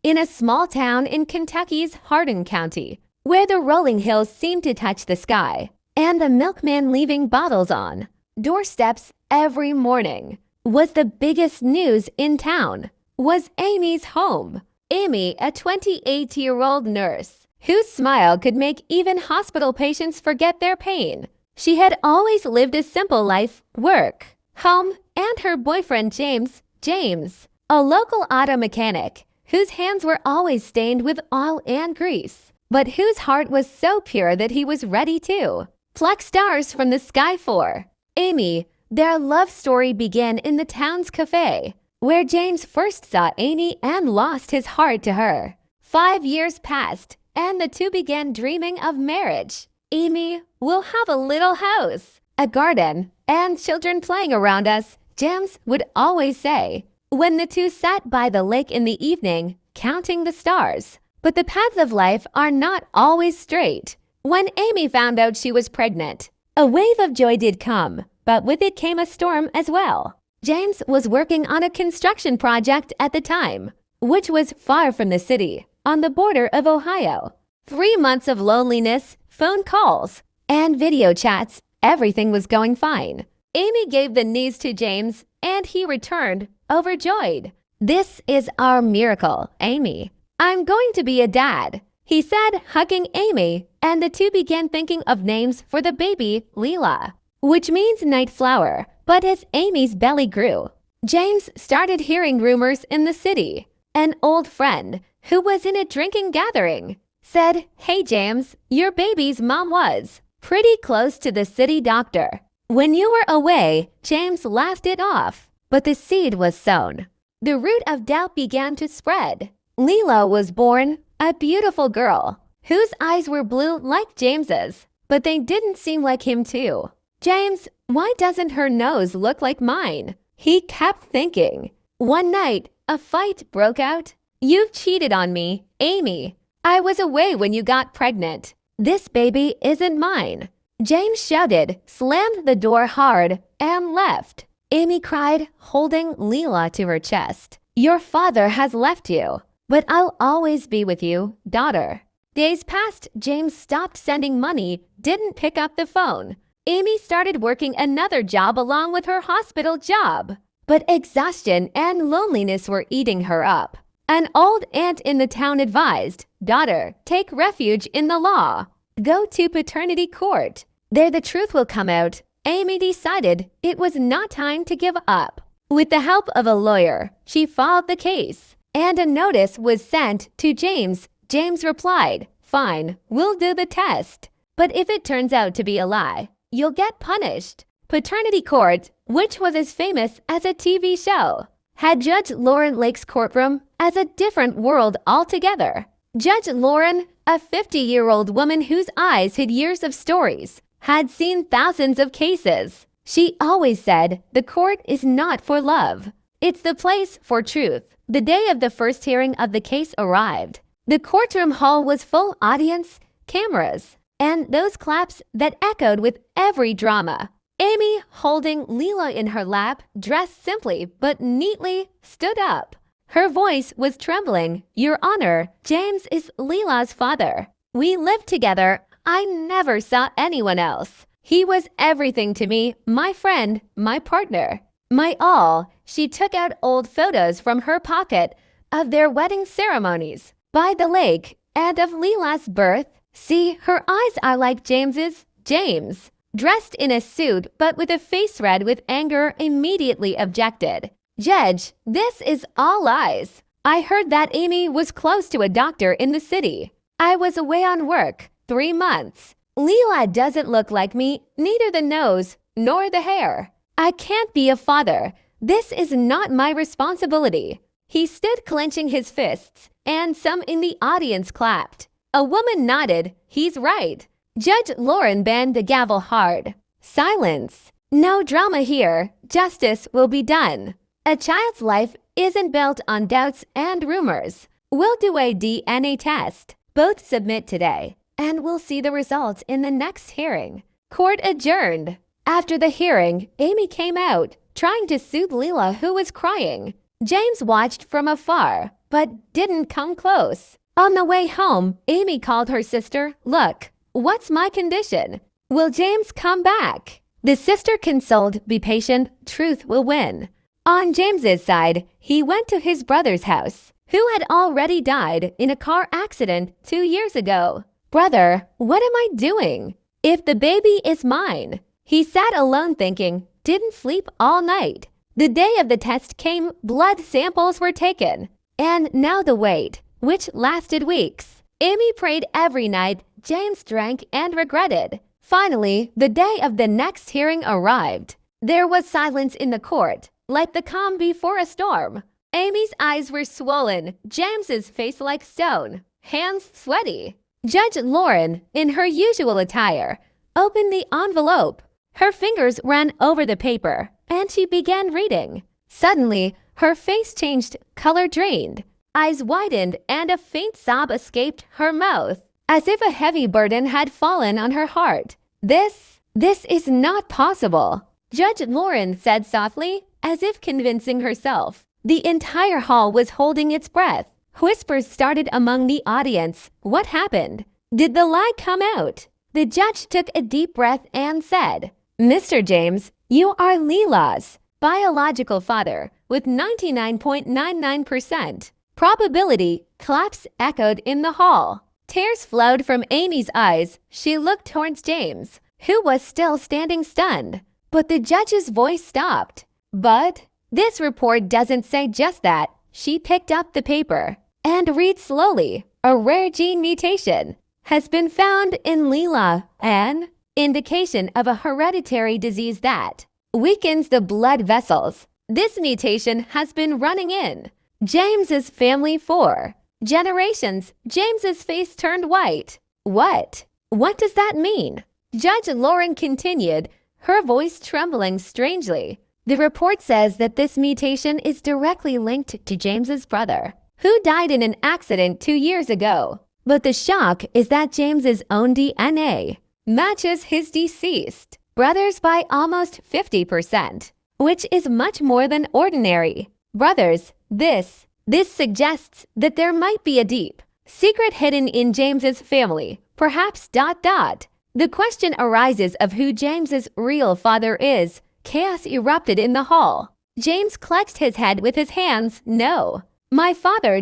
in a small town in Kentucky's Hardin County, where the rolling hills seemed to touch the sky, and the milkman leaving bottles on doorsteps every morning, was the biggest news in town. Was Amy's home. Amy, a 28-year-old nurse, whose smile could make even hospital patients forget their pain. She had always lived a simple life, work, home, and her boyfriend James, a local auto mechanic, whose hands were always stained with oil and grease, but whose heart was so pure that he was ready to pluck stars from the sky for Amy. Their love story began in the town's cafe, where James first saw Amy and lost his heart to her. 5 years passed, and the two began dreaming of marriage. Amy, we'll have a little house, a garden, and children playing around us, James would always say, when the two sat by the lake in the evening, counting the stars. But the paths of life are not always straight. When Amy found out she was pregnant, a wave of joy did come, but with it came a storm as well. James was working on a construction project at the time, which was far from the city, on the border of Ohio. 3 months of loneliness, phone calls, and video chats, everything was going fine. Amy gave the news to James, and he returned, overjoyed. "This is our miracle, Amy. I'm going to be a dad," he said, hugging Amy, and the two began thinking of names for the baby, Leela, which means night flower. But as Amy's belly grew, James started hearing rumors in the city. An old friend, who was in a drinking gathering, said, "Hey James, your baby's mom was pretty close to the city doctor when you were away." James laughed it off, but the seed was sown. The root of doubt began to spread. Leela was born, a beautiful girl, whose eyes were blue like James's, but they didn't seem like him too. James, why doesn't her nose look like mine? He kept thinking. One night, a fight broke out. "You've cheated on me, Amy. I was away when you got pregnant. This baby isn't mine." James shouted, slammed the door hard, and left. Amy cried, holding Leela to her chest. "Your father has left you, but I'll always be with you, daughter." Days passed. James stopped sending money, didn't pick up the phone. Amy started working another job along with her hospital job, but exhaustion and loneliness were eating her up. An old aunt in the town advised, "Daughter, take refuge in the law. Go to paternity court. There the truth will come out." Amy decided it was not time to give up. With the help of a lawyer, she filed the case, and a notice was sent to James. James replied, "Fine, we'll do the test. But if it turns out to be a lie, you'll get punished." Paternity court, which was as famous as a TV show, had Judge Lauren Lake's courtroom as a different world altogether. Judge Lauren, a 50-year-old woman whose eyes hid years of stories, had seen thousands of cases. She always said, "The court is not for love. It's the place for truth." The day of the first hearing of the case arrived. The courtroom hall was full audience, cameras, and those claps that echoed with every drama. Amy, holding Leela in her lap, dressed simply but neatly, stood up. Her voice was trembling. "Your Honor, James is Leela's father. We lived together. I never saw anyone else. He was everything to me, my friend, my partner, my all." She took out old photos from her pocket of their wedding ceremonies by the lake and of Leela's birth. "See, her eyes are like James's." James, dressed in a suit but with a face red with anger, immediately objected. "Judge, this is all lies. I heard that Amy was close to a doctor in the city. I was away on work 3 months. Leela doesn't look like me, neither the nose nor the hair. I can't be a father. This is not my responsibility." He stood clenching his fists, and some in the audience clapped. A woman nodded. "He's right." Judge Lauren banged the gavel hard. "Silence. No drama here. Justice will be done. A child's life isn't built on doubts and rumors. We'll do a DNA test. Both submit today, and we'll see the results in the next hearing." Court adjourned. After the hearing, Amy came out, trying to soothe Leela, who was crying. James watched from afar, but didn't come close. On the way home, Amy called her sister. Look, what's my condition? Will James come back? The sister consoled, be patient, truth will win. On James's side, he went to his brother's house, who had already died in a car accident 2 years ago. Brother, what am I doing? If the baby is mine. He sat alone thinking, didn't sleep all night. The day of the test came, blood samples were taken. And now the wait, which lasted weeks. Amy prayed every night, James drank and regretted. Finally, the day of the next hearing arrived. There was silence in the court, like the calm before a storm. Amy's eyes were swollen, James's face like stone, hands sweaty. Judge Lauren, in her usual attire, opened the envelope. Her fingers ran over the paper, and she began reading. Suddenly, her face changed, color drained, eyes widened, and a faint sob escaped her mouth, as if a heavy burden had fallen on her heart. This is not possible, Judge Lauren said softly, as if convincing herself. The entire hall was holding its breath. Whispers started among the audience. What happened? Did the lie come out? The judge took a deep breath and said, Mr. James, you are Leela's biological father with 99.99% probability. Claps echoed in the hall. Tears flowed from Amy's eyes. She looked towards James, who was still standing stunned. But the judge's voice stopped. But this report doesn't say just that. She picked up the paper and read slowly. A rare gene mutation has been found in Leela, an indication of a hereditary disease that weakens the blood vessels. This mutation has been running in James's family for generations. James's face turned white. What? What does that mean? Judge Lauren continued, her voice trembling strangely. The report says that this mutation is directly linked to James's brother, who died in an accident 2 years ago. But the shock is that James's own DNA matches his deceased brother's by almost 50%, which is much more than ordinary brothers. This suggests that there might be a deep secret hidden in James's family, perhaps ... The question arises of who James's real father is. Chaos erupted in the hall. James clutched his head with his hands. No, my father ...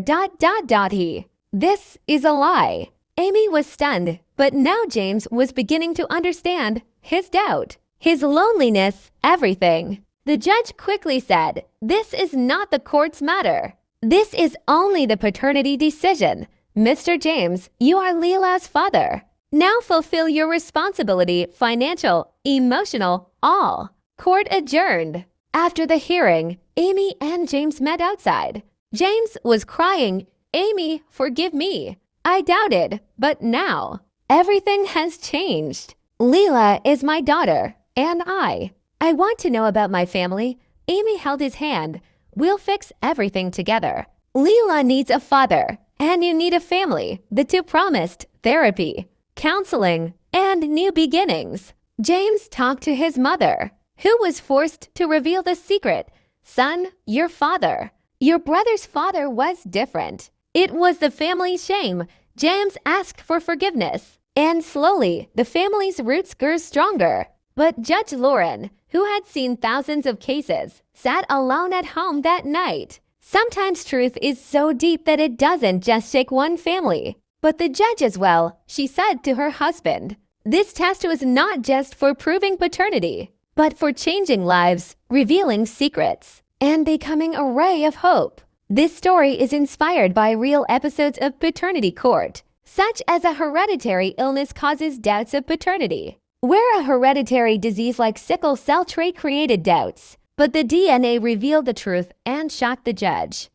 He. This is a lie. Amy was stunned, but now James was beginning to understand his doubt, his loneliness, everything. The judge quickly said, this is not the court's matter. This is only the paternity decision. Mr. James, you are Leela's father. Now fulfill your responsibility, financial, emotional, all. Court adjourned. After the hearing, Amy and James met outside. James was crying, Amy, forgive me. I doubted, but now everything has changed. Leela is my daughter, and I want to know about my family. Amy held his hand. We'll fix everything together. Leela needs a father, and you need a family. The two promised therapy, counseling, and new beginnings. James talked to his mother, who was forced to reveal the secret. Son, your brother's father was different. It was the family's shame. James asked for forgiveness, and slowly the family's roots grew stronger. But Judge Lauren, who had seen thousands of cases, sat alone at home that night. Sometimes truth is so deep that it doesn't just shake one family, but the judge as well. She said to her husband, this test was not just for proving paternity, but for changing lives, revealing secrets, and becoming a ray of hope. This story is inspired by real episodes of paternity court, such as a hereditary illness causes doubts of paternity, where a hereditary disease like sickle cell trait created doubts, but the DNA revealed the truth and shocked the judge.